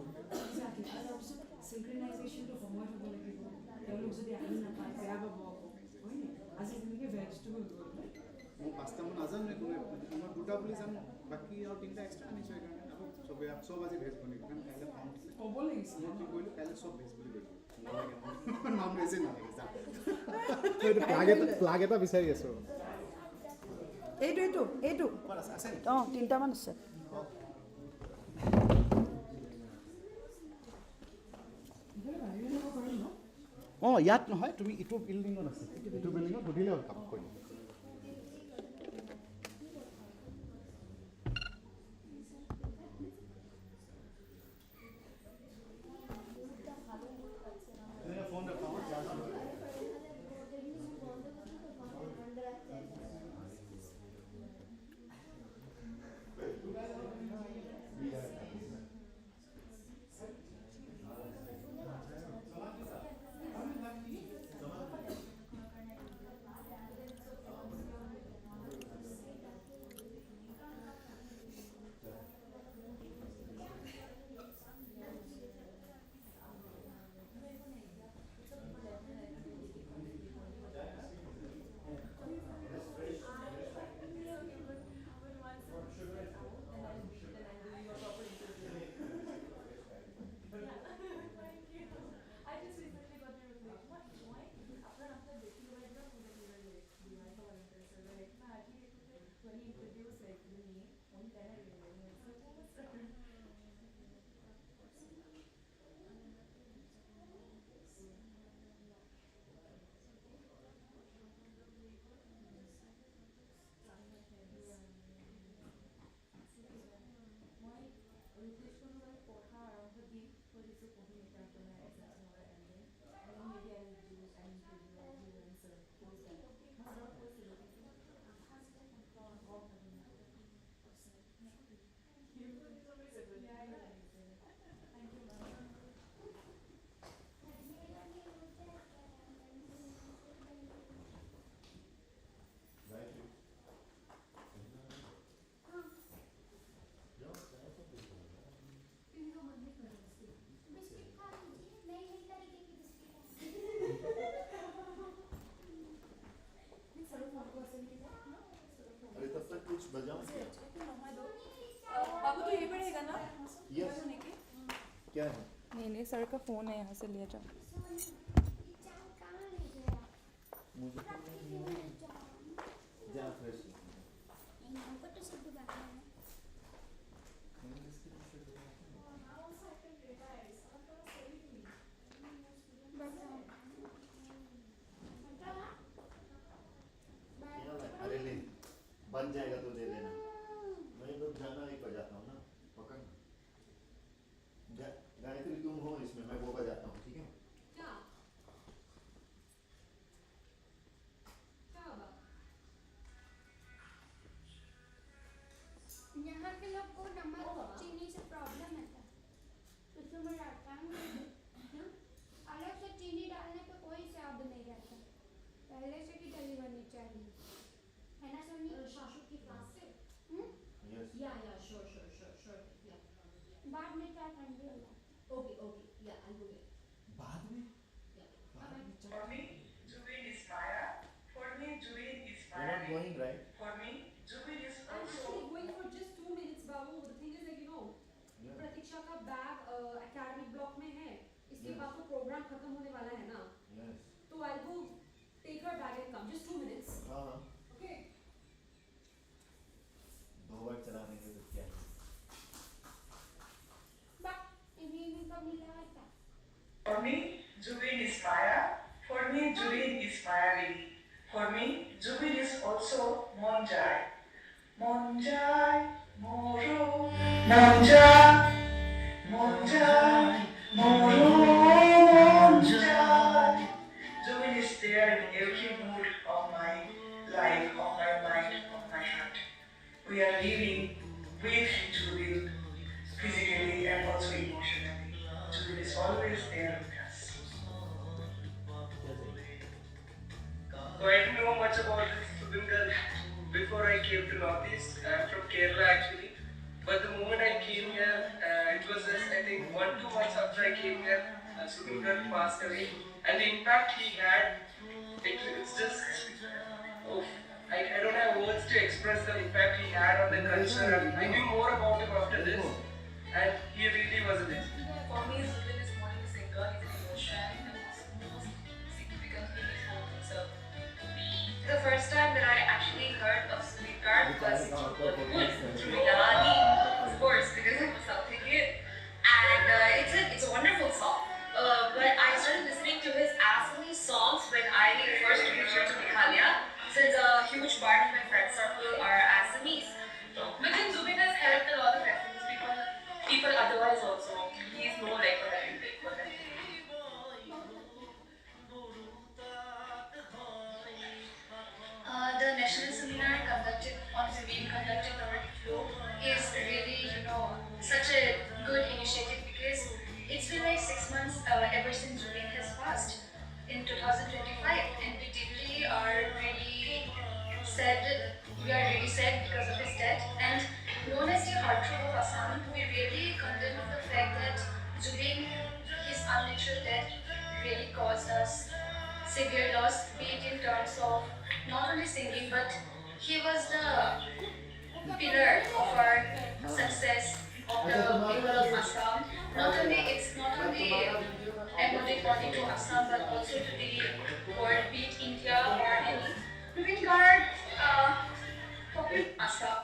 তাৰপিছত চিনক্ৰনাইজেশ্যনটো সময়ত হ'ব লাগিব তেওঁলোক যদি আহি নাপায় বেয়া পাব হয় নে আজি যেনেকৈ ভেজিটেবল গ'ল মই পাঁচটামান নাজানো নে কোনো মই দুটা বুলি জানো বাকী আৰু তিনিটা এক্সট্ৰা আনিছোঁ সেইকাৰণে আকৌ চবে চব আজি ভেজ বনাই কাৰণ কাইলৈ পাম ক'ব লাগিছিল মই কি কৰিলোঁ কাইলৈ চব ভেজ বুলি কৈছোঁ নালাগে নন ভেজে নালাগে যা প্লাগ এটা বিচাৰি আছোঁ এইটো আছে অঁ তিনিটামান আছে অঁ ইয়াত নহয় তুমি ইটো বিল্ডিঙত আছে ইটো বিল্ডিঙত সুধিলে হ'ল কাম কৰিম ফোন ৰখাওঁ कुछ बजाऊं बाबू तो यहीं पर रहेगा ना यस क्या है नहीं सर का फ़ोन है यहाँ से लिया जाओ मुझे जा फ्रेश अरे ले बन जाएगा तो दे देना मैं तो जाना ही बजाता हूँ ना पकड़ गायत्री तुम हो इसमें मैं वो बजाता हूँ ठीक है यहाँ के लोग को नमक चीनी से प्रॉब्लम है उसमें मैं डालता हूँ अलग से चीनी डालने पे कोई स्वाद नहीं रहता पहले से की डली होनी चाहिए है ना सोनी शाशु की क्लास से या श्योर बाद में चाय ठंडी हो जाए ओके या आई विल बाद में For me, Zubeen is fire. For me, Zubeen is you're fire. not going right For me, Zubeen is I'm also. actually going for just 2 minutes, Babu. The thing is, like, yeah. Pratik आपका programme खत्म होने वाला है ना, तो I'll go take her bag and come. Just 2 minutes. Okay. But ini kab mila था. For me, Zubeen is Maya. For me, Zubeen is Mayavini. For me, Zubeen is also Monjai. Monjai, Moro, Monjai, Monjai, Moro, Monjai. Zubeen is there in every mood of my life, of my mind, of my heart. We are living with Zubeen, physically and also emotionally. Zubeen is always there with us. So I didn't know much about this Zubeen Garg before I came to Northeast. I'm from Kerala actually. But the moment I came here, it was just I think 1-2 months after I came here, Zubeen Garg passed away. And the impact he had, it's just, oh, I don't have words to express the impact he had on the culture. I knew more about him after this. And he really was a legend. For me, Zubeen is more than a singer, he's an emotion, and most significantly, he's home himself. The first time that I actually heard of Zubeen Garg was through Bollywood, through Milani, of course, because I'm a South Indian. And it's a wonderful song. But I started listening to his Assamese songs when I first moved here to Meghalaya, since a huge part of my friend circle are Assamese. But then Zubeen has helped a lot of Assamese people otherwise also. He's no like what I think for them. The national seminar conducted on Zubeen conducted over the flow is really, such a good initiative because it's been like 6 months ever since Zubeen has passed in 2025, and we deeply are really sad. We are really sad because of his death. And known as the heartthrob of Assam, we really condemn the fact that Zubeen, his unnatural death, really caused us severe loss, be it in terms of not only singing, but he was the pillar of our success of the people of Assam. It's not only embodied body to Assam, but also to the world, be it India or any. Zubeen Garg, popular Assam.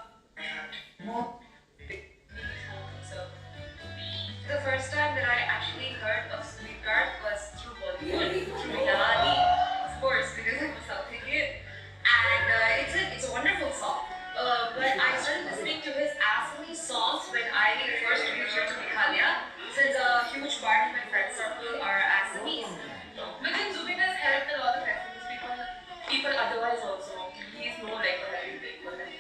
The first time that I actually heard of Zubeen Garg was through Bollywood, through Milani, of course, because I'm a South Indian. And it's a wonderful song. But I started listening to his Assamese songs when I first moved here to Meghalaya, since a huge part of my friend circle are Assamese. But then Zubeen has helped a lot of Assamese people otherwise also. He's no like what I think for them.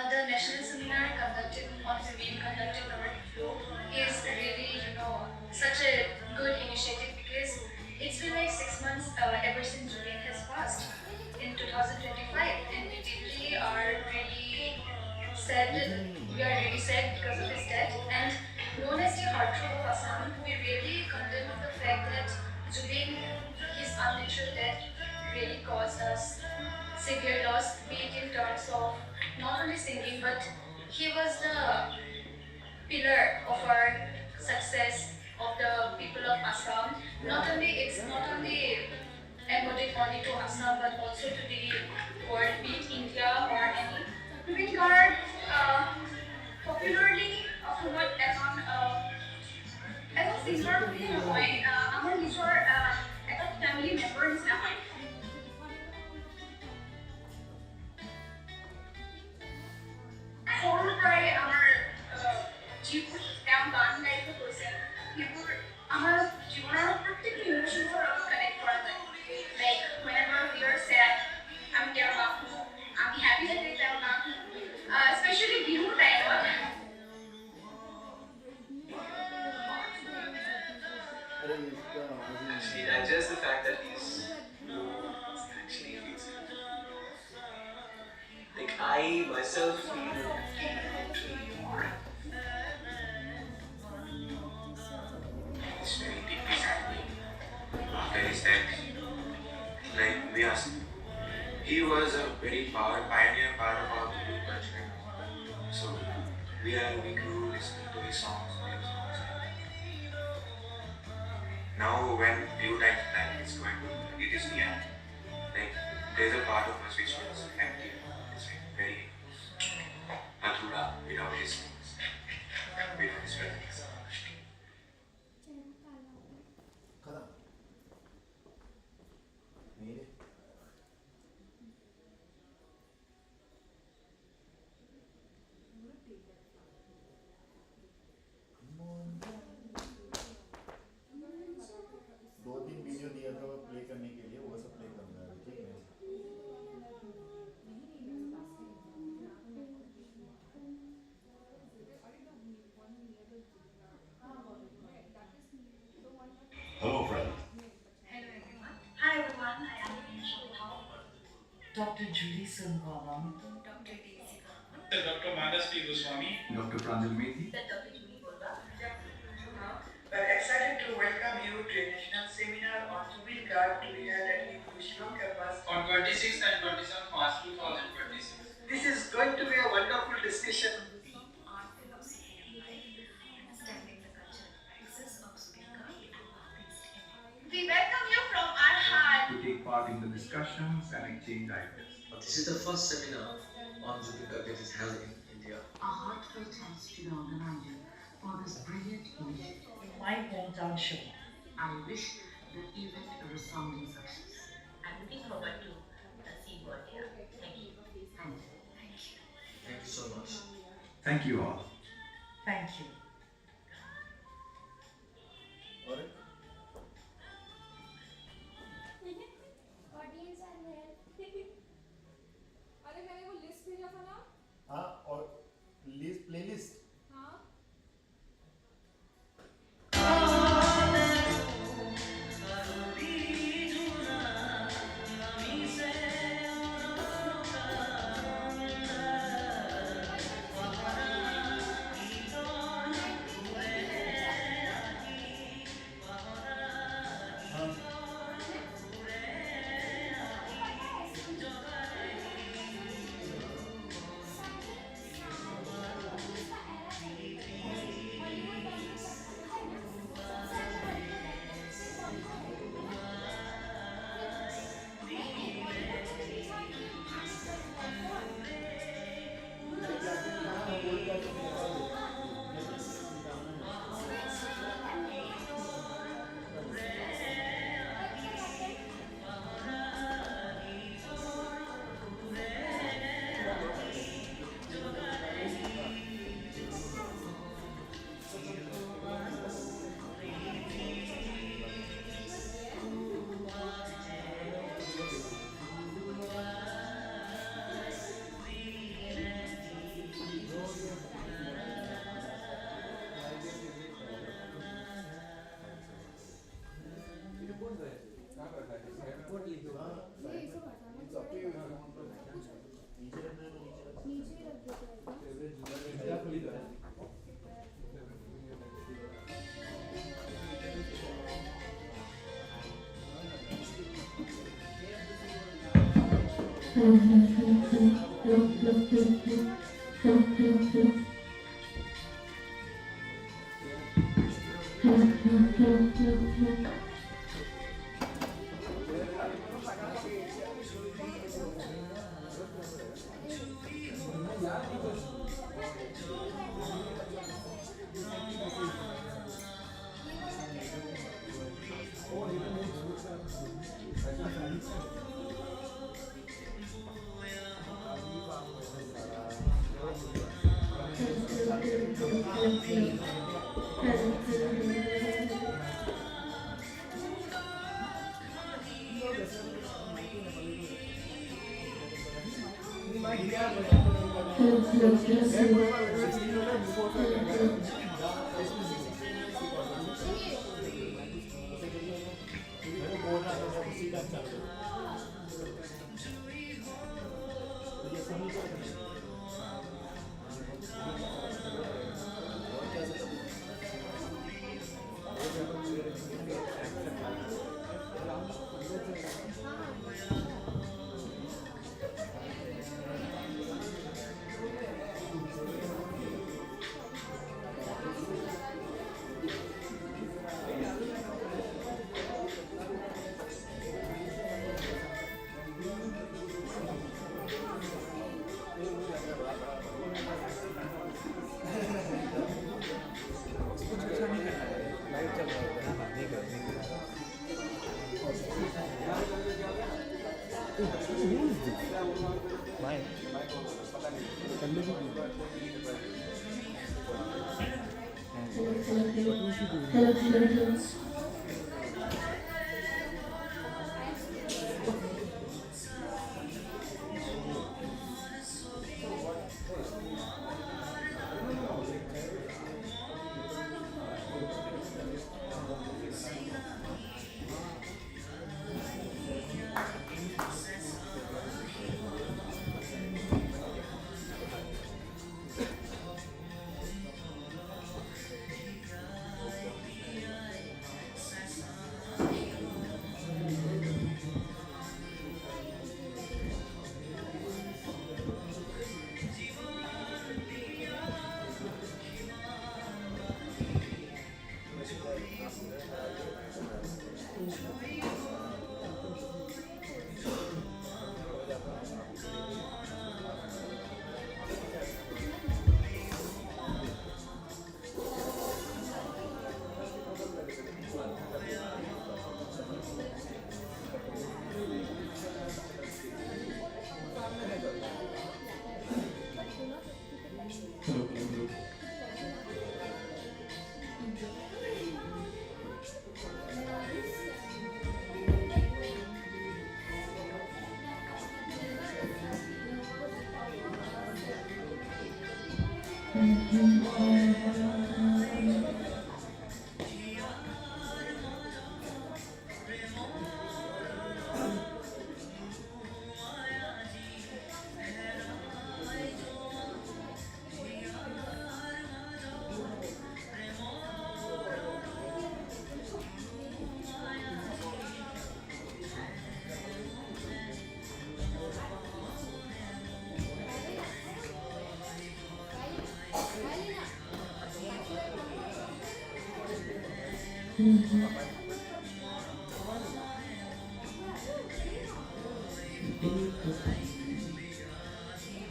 The national seminar conducted on Zubeen conducted over the flow is really, such a good initiative because it's been like 6 months ever since Zubeen has passed in 2025, and we deeply are really sad. We are really sad because of his death. And known as the heartthrob of Assam, we really condemn the fact that Zubeen, his unnatural death, really caused us severe loss, be it in terms of not only singing, but he was the pillar of our success of the people of Assam. It's not only embodied body to Assam, but also to the world, be it India or any. Zubeen Garg, popularly অসমত এজন singer বুলি নহয়, আমাৰ নিজৰ এটা family member নিচিনা হয়। সৰুৰ পৰাই আমাৰ যিবোৰ তেওঁ গান গাই থৈ গৈছে সেইবোৰ আমাৰ জীৱনৰ প্ৰত্যেকটো ইমোশ্যনছৰ লগত কানেক্ট কৰা যায়। Like whenever we are sad, আমি তেওঁৰ গান শুনো, আমি হেপী থাকিলে তেওঁৰ গান শুনো, স্পেচিয়েলি বিহুৰ টাইমত। See, and just the fact that he's actually feels like I myself feel it's very deeply saddening after his death. Like he was a very pioneer part of our Hindu culture. So we we grew listening to his songs, new songs. Now when view time is going to, it is the end. Like there's a part of us which was empty. It's like very Adhura without his songs, without his presence. दो तीन video दिया था play करने के लिए, वो सब play कर रहा है ठीक है। Hello, friend. Hello everyone. Hi everyone, I am Dr. Judy Sungalam, Dr. Daisy Garg, Dr. Manas P. Goswami, Dr. Pranjal Methi. Dr. Judy Garg. we're excited to welcome you to a national seminar on Zubeen Garg to be held at Shillong campus on 26th and 27th March 2026. This is going to be a wonderful discussion. Art, philosophy and life, understanding the cultural practices of Zubeen Garg and artist India. We welcome you from our heart To take part in the discussions and exchange ideas. This is the first seminar on Zubeen Garg that is held in India. A heartfelt thanks to the organizer for this brilliant initiative. In my hometown Shillong, I wish the event a resounding success. I'm looking forward to the SeaWorld here. Thank you. Thank you. Thank you. Thank you so much. Thank you all. thank you. Audience are here अरे मैंने वो list भेजा था ना। हाँ और list playlist हाँ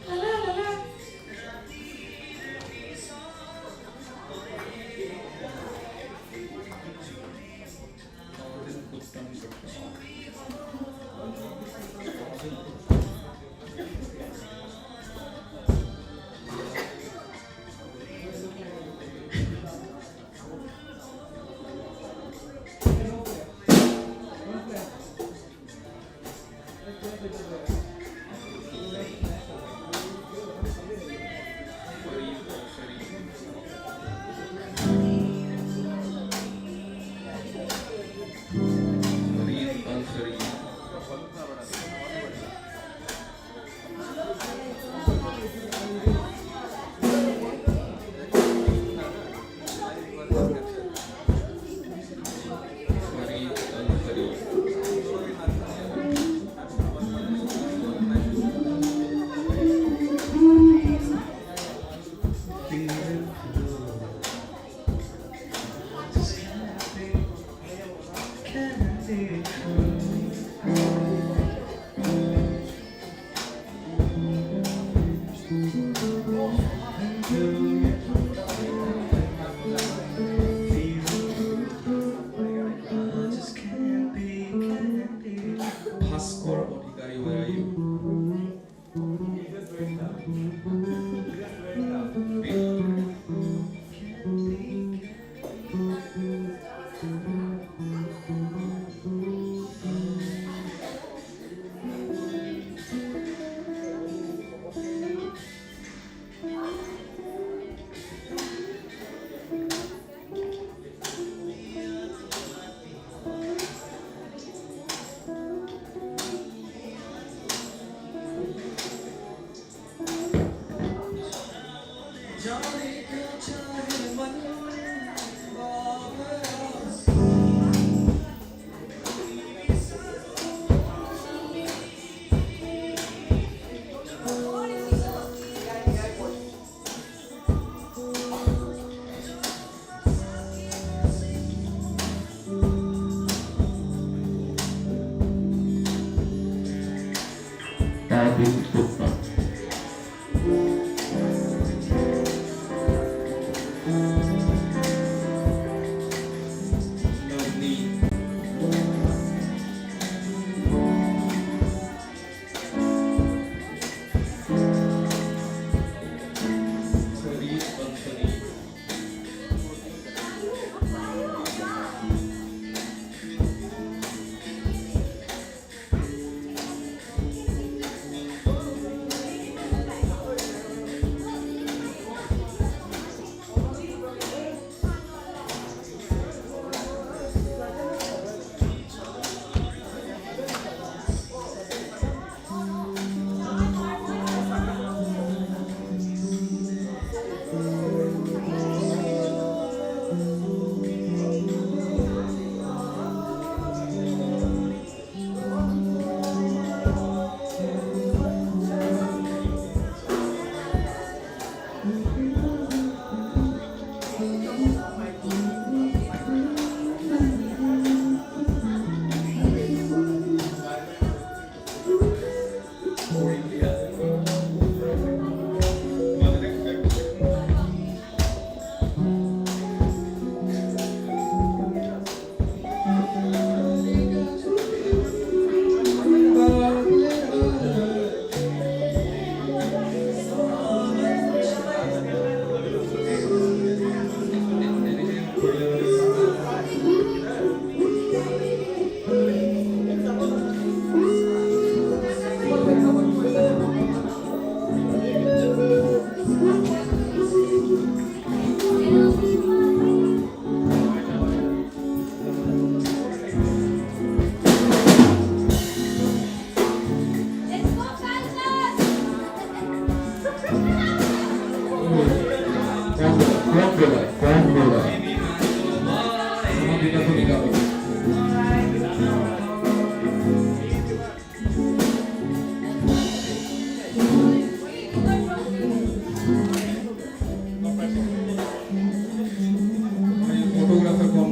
Hello. कौन बोला समाधि का तो निकालो फोटोग्राफर कौन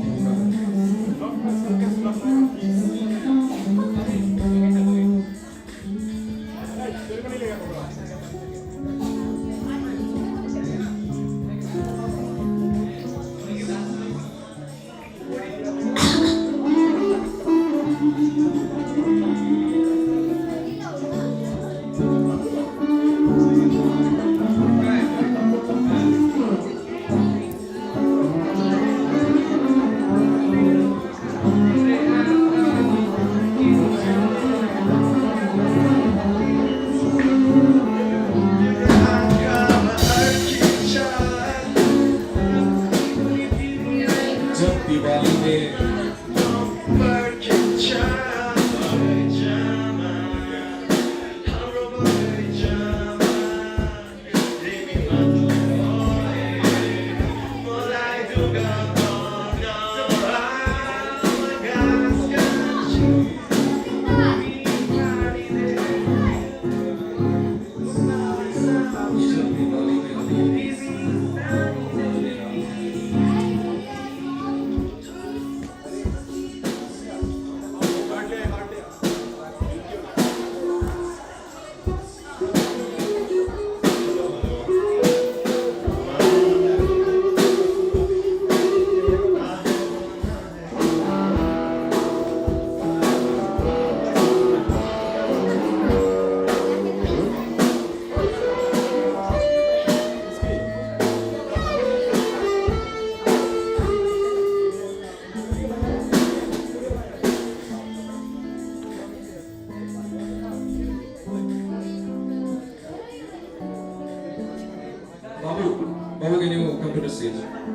Babu, can you come to the stage?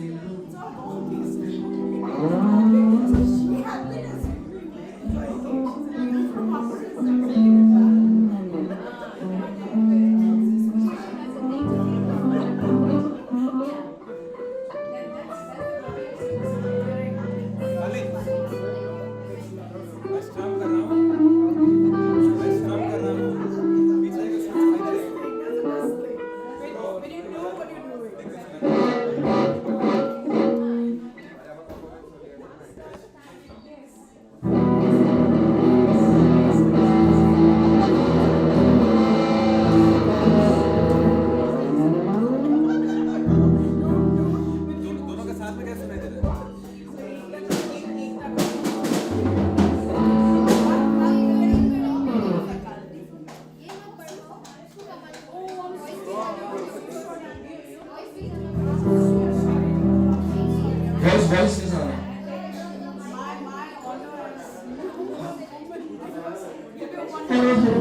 It's all wrong things. She happiness. From Voice is on. Hello, hello.